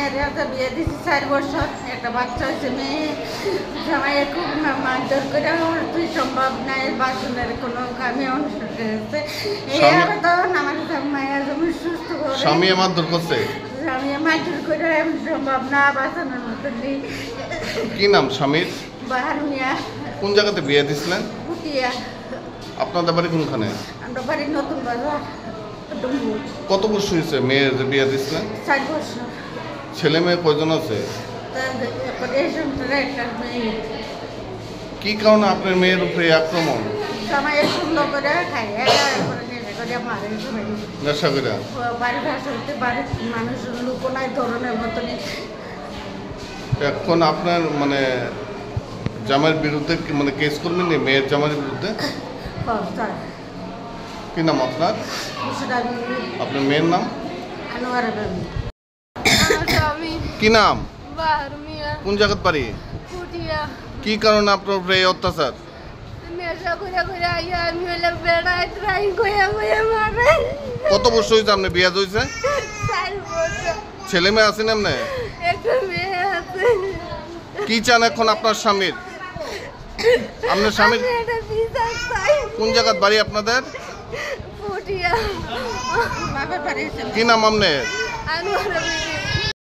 মেয়ের হাতে বিয়ে দিয়েছি 4 বছর, একটা বাচ্চা হয়েছে। মেয়ে জামাই খুব মারধর করে, তুই সম্ভব নাই, বাসনের কোনো কামে অনুষ্ঠিত হয়েছে। এইভাবে তো আমার মায়ের জমি সুস্থ করে স্বামী মারধর করছে। আমি মারধর করে সম্ভব না, বাঁচানোর মতো নেই। কি নাম স্বামীর? বাহার মিয়া। কোন জায়গাতে বিয়ে দিছিলেন? পুটিয়া। আপনাদের বাড়ি কোনখানে? আমরা বাড়ি নতুন বাজার, ডুম্বু। কত বছর হয়েছে মেয়ের বিয়ে দিছিলেন? 4 বছর। ছেলে মেয়ে কয়জন আছে? তারপরে এই সংসারে একটা মেয়ে। কি কারণে আপনার মেয়ের উপরে আক্রমণ? সময় সুন্দর করে খাই, করে নেশা করে মারে সবাই। নেশা করে? বাড়ি ভাষা হতে বাড়ির মানুষ লোক নাই ধরনের মতনই। এখন আপনার মানে জামাইয়ের বিরুদ্ধে মানে কেস করবেন নি মেয়ের জামাইয়ের বিরুদ্ধে? কি নাম আপনার? আপনার মেয়ের নাম? আনোয়ারা বেগম। কি নাম? বাহার মিয়া। কোন জায়গার বাড়ি? পুটিয়া। কি কারণে আপনার উপরে এই অত্যাচার? নেশা করে আইয়া আমি হলে বেড়াই ট্রাই করে মারে। কত বছর হয়েছে আপনার বিয়ে হয়েছে? 4 বছর। ছেলে মেয়ে আছেন এমনি? একটা মেয়ে আছে। কি চান এখন আপনার স্বামীর? আপনার স্বামীর আমি একটা বিচার চাই। কোন জায়গার বাড়ি আপনাদের? পুটিয়া। বাবার বাড়ি কি নাম আপনার? আনোয়ারা বেগম।